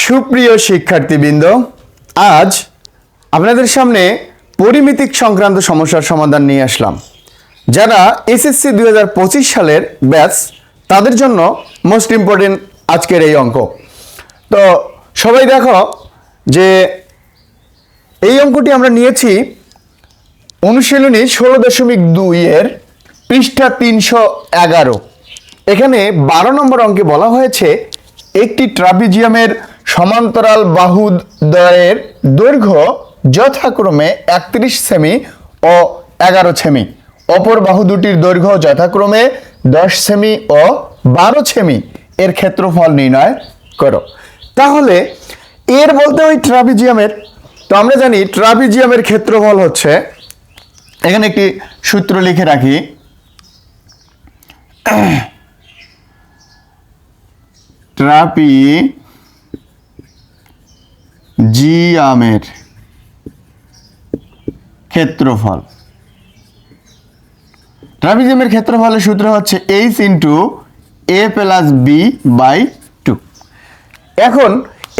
সুপ্রিয় শিক্ষার্থীবৃন্দ, আজ আপনাদের সামনে পরিমিতিক সংক্রান্ত সমস্যার সমাধান নিয়ে আসলাম। যারা এসএসসি 2025 সালের ব্যাচ, তাদের জন্য মোস্ট ইম্পর্টেন্ট আজকের এই অঙ্ক। তো সবাই দেখো যে এই অঙ্কটি আমরা নিয়েছি অনুশীলনী 16.2 এর পৃষ্ঠা 311। এখানে 12 নম্বর অঙ্কে বলা হয়েছে একটি ট্রাপিজিয়ামের সমান্তরাল বাহুদ্বয়ের দৈর্ঘ্য যথাক্রমে 31 সেমি ও 11 সেমি, অপর বাহু দুটির দৈর্ঘ্য যথাক্রমে 10 সেমি ও 12 সেমি, এর ক্ষেত্রফল নির্ণয় করো। তাহলে এর বলতে ওই ট্রাপিজিয়ামের, তো আমরা জানি ট্রাপিজিয়ামের ক্ষেত্রফল হচ্ছে, এখানে একটি সূত্র লিখে রাখি, ট্রাপিজিয়ামের ক্ষেত্রফল। ট্রাপিজিয়ামের ক্ষেত্রফলের সূত্র হচ্ছে h into a plus b by 2। এখন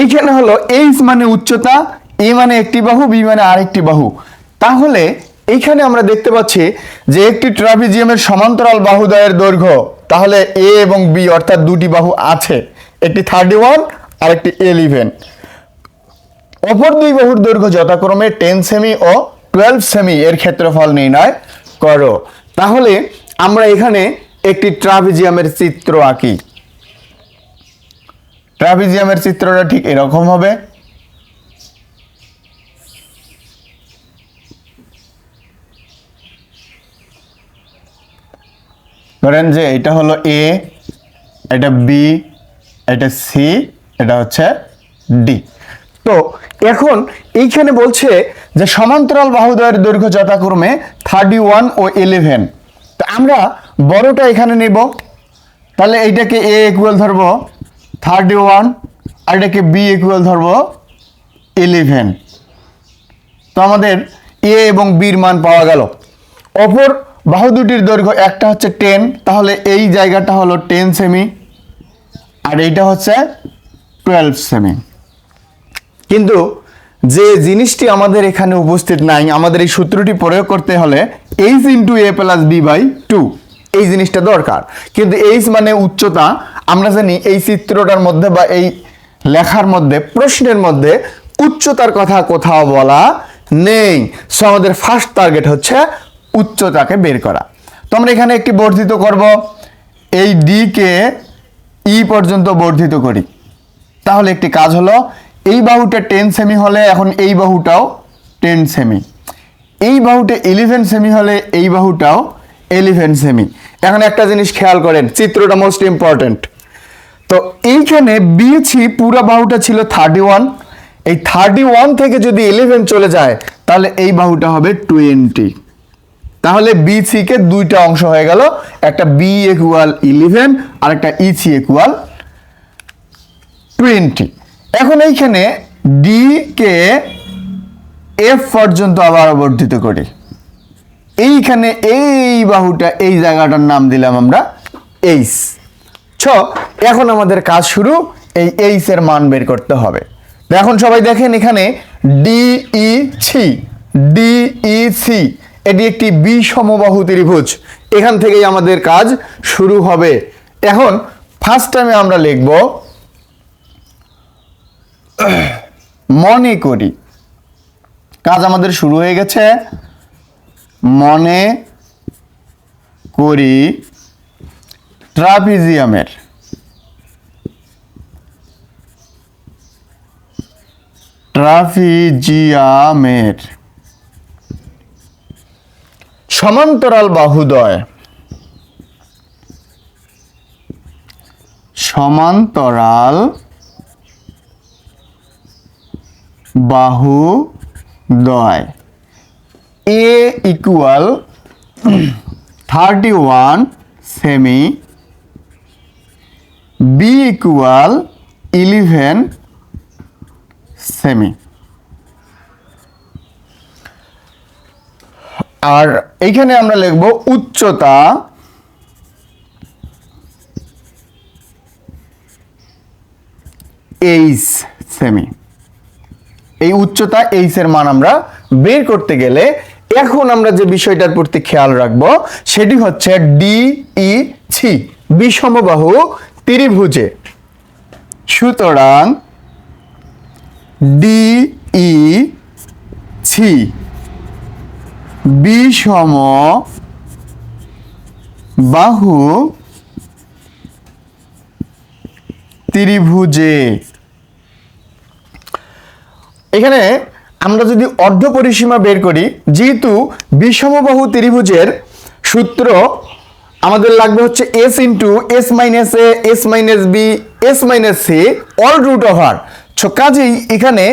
এইখানে হলো h মানে উচ্চতা, a মানে একটি বাহু, b মানে আরেকটি বাহু। তাহলে এইখানে আমরা দেখতে পাচ্ছি যে একটি ট্রাপিজিয়ামের সমান্তরাল বাহুদ্বয়ের দৈর্ঘ্য, তাহলে a এবং b অর্থাৎ দুটি বাহু আছে, একটি 31 আর একটি 11। অপর দুই বাহুর দৈর্ঘ্য যথাক্রমে 10 সেমি ও 12 সেমি, এর ক্ষেত্রফল নির্ণয় করো। তাহলে আমরা এখানে একটি ট্রাপিজিয়ামের চিত্র আঁকি। ট্রাপিজিয়ামের চিত্রটা ঠিক এরকম হবে। ধরেন যে এটা হলো এ, এটা বি, এটা সি, এটা হচ্ছে ডি। তো এখন এইখানে বলছে যে সমান্তরাল বাহুদ্বয়ের দৈর্ঘ্য যথাক্রমে 31 ও 11। তো আমরা বড়টা এখানে নেব, তাহলে এইটাকে এ ইকুয়াল ধরবো 31 আর এটাকে বি ইকুয়াল ধরবো 11। তো আমাদের এ এবং বির মান পাওয়া গেল। অপর বাহু দুটির দৈর্ঘ্য, একটা হচ্ছে 10, তাহলে এই জায়গাটা হলো 10 সেমি আর এইটা হচ্ছে 12 সেমি। কিন্তু যে জিনিসটি আমাদের এখানে উপস্থিত নাই, আমাদের এই সূত্রটি প্রয়োগ করতে হলে h into a plus b by 2, এই জিনিসটা দরকার। কিন্তু h মানে উচ্চতা, আমরা জানি এই চিত্রটার মধ্যে বা এই লেখার মধ্যে, প্রশ্নের মধ্যে উচ্চতার কথা কোথাও বলা নেই। সো আমাদের ফার্স্ট টার্গেট হচ্ছে উচ্চতাকে বের করা। তো আমরা এখানে একটি বর্ধিত করব, এই ডি কে ই পর্যন্ত বর্ধিত করি। তাহলে একটি কাজ হলো, এই বাহুটা 10 সেমি হলে এখন এই বাহুটাও 10 সেমি, এই বাহুটা 11 সেমি হলে এই বাহুটাও 11 সেমি। এখন একটা জিনিস খেয়াল করেন, চিত্রটা মোস্ট ইম্পর্টেন্ট। তো এইখানে বিসি পুরো বাহুটা ছিল 31, এই 31 থেকে যদি 11 চলে যায় তাহলে এই বাহুটা হবে 20। তাহলে বিসি কে দুইটা অংশ হয়ে গেল, একটা বি ইকুয়াল 11 আর একটা ইসি ইকুয়াল 20। এখন এইখানে ডি কে এফ পর্যন্ত আবার বর্ধিত করি। এইখানে এই বাহুটা, এই জায়গাটার নাম দিলাম আমরা এইচ। এখন আমাদের কাজ শুরু, এই এইচ এর মান বের করতে হবে। এখন সবাই দেখেন এখানে ডিইসি, ডিইসি এটি একটি বিষমবাহু ত্রিভুজ। এখান থেকেই আমাদের কাজ শুরু হবে। এখন ফার্স্ট টাইমে আমরা লিখব, মনে করি, কাজ আমাদের শুরু হয়ে গেছে। মনে করি ট্রাপিজিয়ামের সমান্তরাল বাহুদ্বয়, সমান্তরাল বাহুদ্বয় এ ইকুয়াল 31 সেমি, বি ইকুয়াল 11 সেমি। আর এইখানে আমরা লিখব উচ্চতা এইচ সেমি। এই উচ্চতা এইচ এর মান আমরা বের করতে গেলে এখন আমরা যে বিষয়টার প্রতি খেয়াল রাখবো সেটি হচ্ছে ডিইসি বিষমবাহু ত্রিভুজে। সুতরাং ডিইসি বিষমবাহু ত্রিভুজে। এখানে আমরা যদি অর্ধ পরিসীমা বের করি, যেহেতু বিষমবাহু ত্রিভুজের সূত্র আমাদের লাগবে হচ্ছে S into S minus A S minus B S minus C all root over. কাজেই এখানে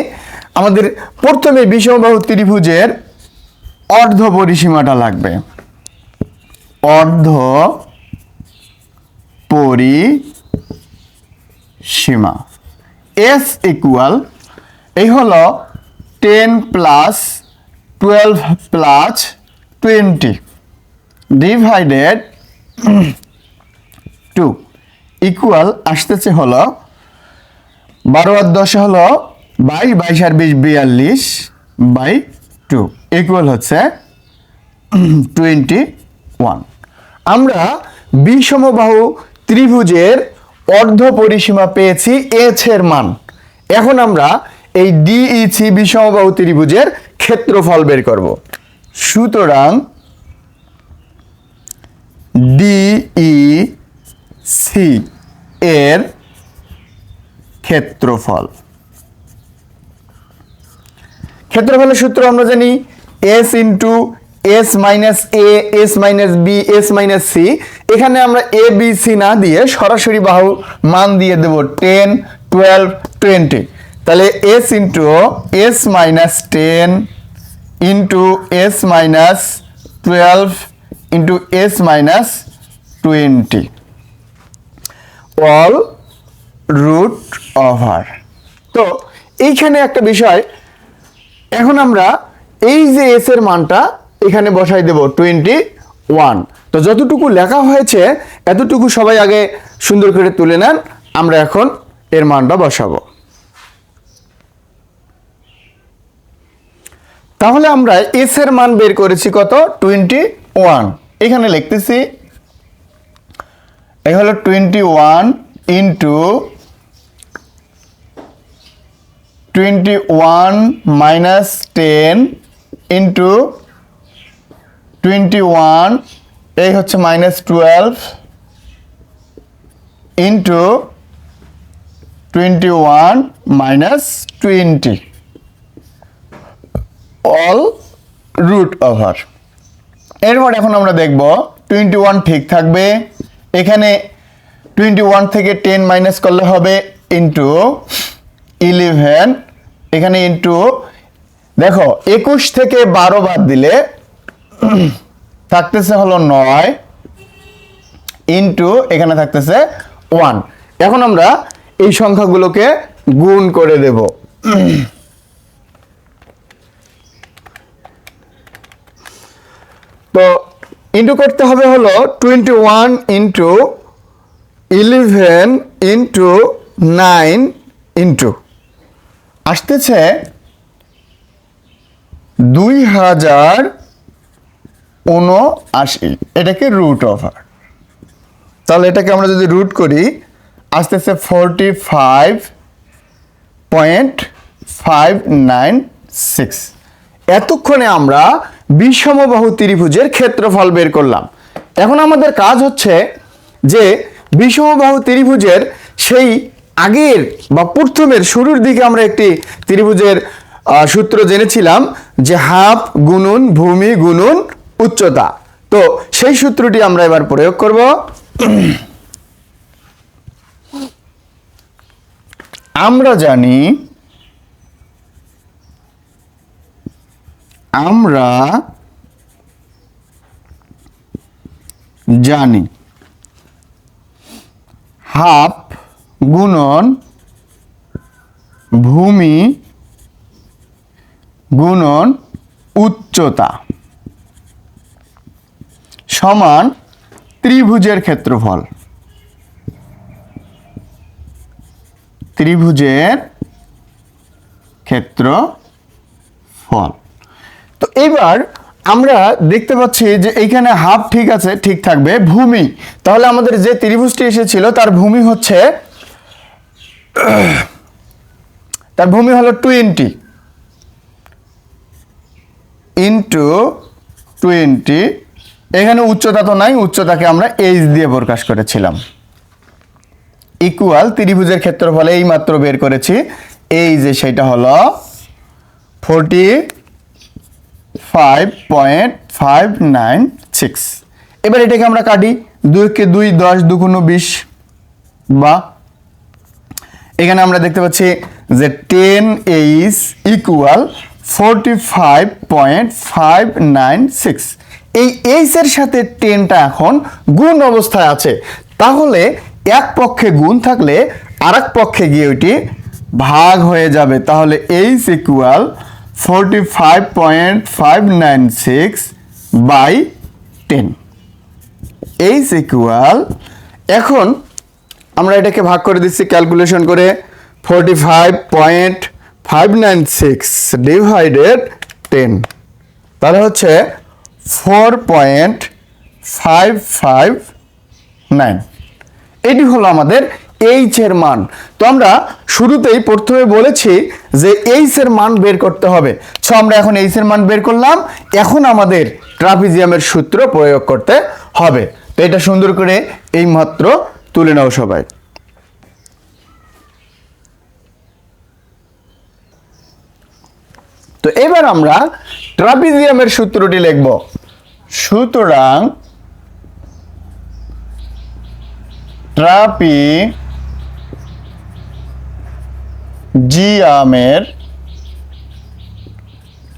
আমাদের প্রথমে বিষমবাহু ত্রিভুজের অর্ধ পরিসীমাটা লাগবে। অর্ধ পরিসীমা এস ইকুয়াল এই হলো 10 প্লাস 12 প্লাস 20 ডিভাইডেড 2 ইকুয়াল আসতেছে হলো 12 আর 10 হলো 22 আর 20 42 বাই 2 ইকুয়াল হচ্ছে 21। আমরা বিষমবাহু ত্রিভুজের অর্ধ পরিসীমা পেয়েছি এইচ এর মান। এখন আমরা এই ডিইসি বিষমবাহু ত্রিভুজের ক্ষেত্রফল বের করব। সুতরাং ডিইসি এর ক্ষেত্রফলের সূত্র আমরা জানি S into S minus A S minus B S minus C. এখানে আমরা এ বি সি না দিয়ে সরাসরি বাহু মান দিয়ে দেব 10 12 20। তাহলে S into S minus 10 into S minus 12 into S minus 20 all root over. তো এইখানে একটা বিষয়, এখন আমরা এই যে এস এর মানটা এখানে বসাই দেব 21। তো যতটুকু লেখা হয়েছে এতটুকু সবাই আগে সুন্দর করে তুলে নেন, আমরা এখন এর মানটা বসাবো। তাহলে আমরা এস এর মান বের করেছি কত 21। এখানে লিখতেছি এই হলো 21 ইন্টু 21 মাইনাস 10 ইন্টু 21 এই হচ্ছে minus 12 into 21 minus 20 all root over. এরপর এখন আমরা দেখব 21 ঠিক থাকবে, এখানে 21 থেকে 10 মাইনাস করলে হবে ইন্টু 11, এখানে ইন্টু দেখো 21 থেকে 12 বাদ দিলে থাকতেছে হলো 9 ইন্টু এখানে থাকতেছে 1। এখন আমরা এই সংখ্যাগুলোকে গুণ করে দেব। তো ইন্টু করতে হবে হলো 21 ইন্টু 11 ইন্টু 9 ইন্টু আসতেছে 2079। এটাকে রুট ওভার। তাহলে এটাকে আমরা যদি রুট করি আসতেছে 45.596। এতক্ষণে আমরা বিষমবাহু ত্রিভুজের ক্ষেত্রফল বের করলাম। এখন আমাদের কাজ হচ্ছে যে বিষমবাহু ত্রিভুজের সেই আগের বা প্রথমের শুরুর দিকে আমরা একটি ত্রিভুজের সূত্র জেনেছিলাম যে হাফ গুণন ভূমি গুণন উচ্চতা। তো সেই সূত্রটি আমরা এবার প্রয়োগ করব। আমরা জানি হাফ গুণন ভূমি গুণন উচ্চতা সমান ত্রিভুজের ক্ষেত্রফল। ত্রিভুজের ক্ষেত্রফল। তো এবার আমরা দেখতে পাচ্ছি যে এইখানে হাফ ঠিক আছে, ঠিক থাকবে। ভূমি, তাহলে আমাদের যে ত্রিভুজটি এসেছিল তার ভূমি হলো 20 ইন্টু 20। এখানে উচ্চতা তো নাই, উচ্চতাকে আমরা এইচ দিয়ে প্রকাশ করেছিলাম। ইকুয়াল ত্রিভুজের ক্ষেত্রফল এই মাত্র বের করেছি, এই যে সেটা হলো 45.596। এবার এটাকে আমরা কাটি, 2 কে 2 10, 2 গুণ 20, বা এখানে আমরা দেখতে পাচ্ছি যে 10h ইকুয়াল 45.596। এই এইচ এর সাথে 10টা এখন গুণ অবস্থায় আছে, তাহলে এক পক্ষে গুণ থাকলে আরেক পক্ষে গিয়ে ওইটি ভাগ হয়ে যাবে। তাহলে H equal 45.596 by 10। H equal, এখন আমরা এটাকে ভাগ করে দিচ্ছি ক্যালকুলেশন করে, 45.596 ডিভাইডেড 10, তাহলে হচ্ছে 4.559। এটি হলো আমাদের এইচ এর মান। তো আমরা শুরুতেই প্রথমে বলেছি যে এইচ এর মান বের করতে হবে। সো আমরা এখন এইচ এর মান বের করলাম, এখন আমাদের ট্রাপিজিয়ামের সূত্র প্রয়োগ করতে হবে। তো এটা সুন্দর করে এই মাত্র তুলে নাও সবাই। তো এবার আমরা ট্রাপিজিয়ামের সূত্রটি লিখব। সুতরাং ট্রাপিজিয়ামের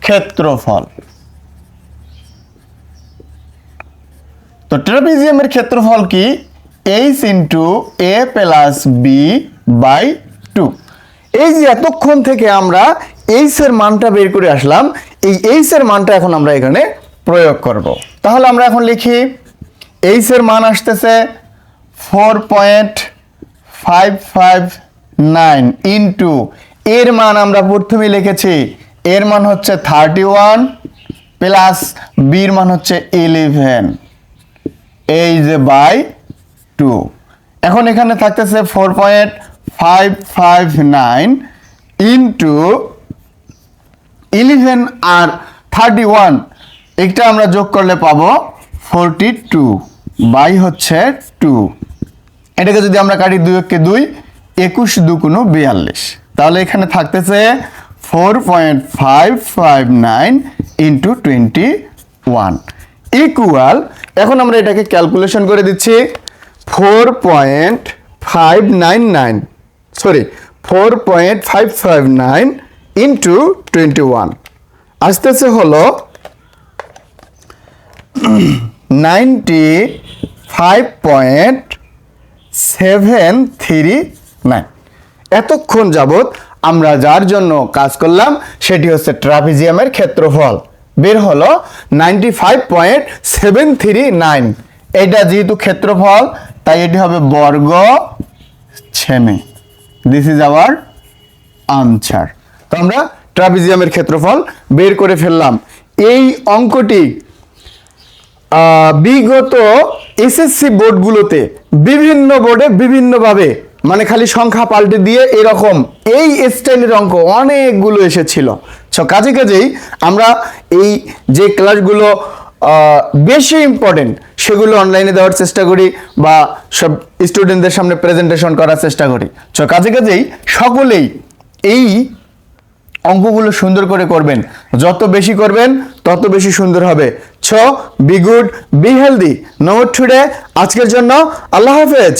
ক্ষেত্রফল। তো ট্রাপিজিয়ামের ক্ষেত্রফল কি? H into A plus B by 2। এই যে এতক্ষণ থেকে আমরা এইচ এর মানটা বের করে আসলাম, এই এইচ এর মানটা এখন আমরা এখানে প্রয়োগ করব। তাহলে আমরা এখন লিখি, এইচ এর মান আসতেছে 4.559 ইন্টু এর মান আমরা প্রথমে লিখেছি, এর মান হচ্ছে 31 প্লাস বির মান হচ্ছে 11, এই যে বাই 2। এখন এখানে থাকতেছে 4.559 ইন্টু 11 আর 31, একটা আমরা যোগ করলে পাবো 42 বাই হচ্ছে 2। এটাকে যদি আমরা কাটি 2 কে 2, 21 2 গুণ 42, তাহলে এখানে থাকতেছে 4.559 ইন্টু 21 ইকুয়াল, এখন আমরা এটাকে ক্যালকুলেশন করে দিচ্ছি, 4.559 ইন্টু 21 আসতেছে হলো 95.739। এতক্ষণ যাবত আমরা যার জন্য কাজ করলাম সেটি হচ্ছে ট্রাপিজিয়ামের ক্ষেত্রফল, বের হলো 95.739। এটা যেহেতু ক্ষেত্রফল তাই এটি হবে বর্গ semi. This is our answer. তো আমরা ট্রাপিজিয়ামের ক্ষেত্রফল বের করে ফেললাম। এই অঙ্কটি বিগত এসএসসি বোর্ডগুলোতে বিভিন্ন বোর্ডে বিভিন্নভাবে, মানে খালি সংখ্যা পাল্টে দিয়ে এরকম এই স্টাইলের অঙ্ক অনেকগুলো এসেছিল। সো কাজেই আমরা এই যে ক্লাসগুলো বেশি ইম্পর্টেন্ট সেগুলো অনলাইনে দেওয়ার চেষ্টা করি বা সব স্টুডেন্টদের সামনে প্রেজেন্টেশন করার চেষ্টা করি। সো কাজেই সকলেই এই অঙ্কগুলো সুন্দর করে করবেন, যত বেশি করবেন তত বেশি সুন্দর হবে। So be good, be healthy. No today, আজকের জন্য আল্লাহ হাফেজ।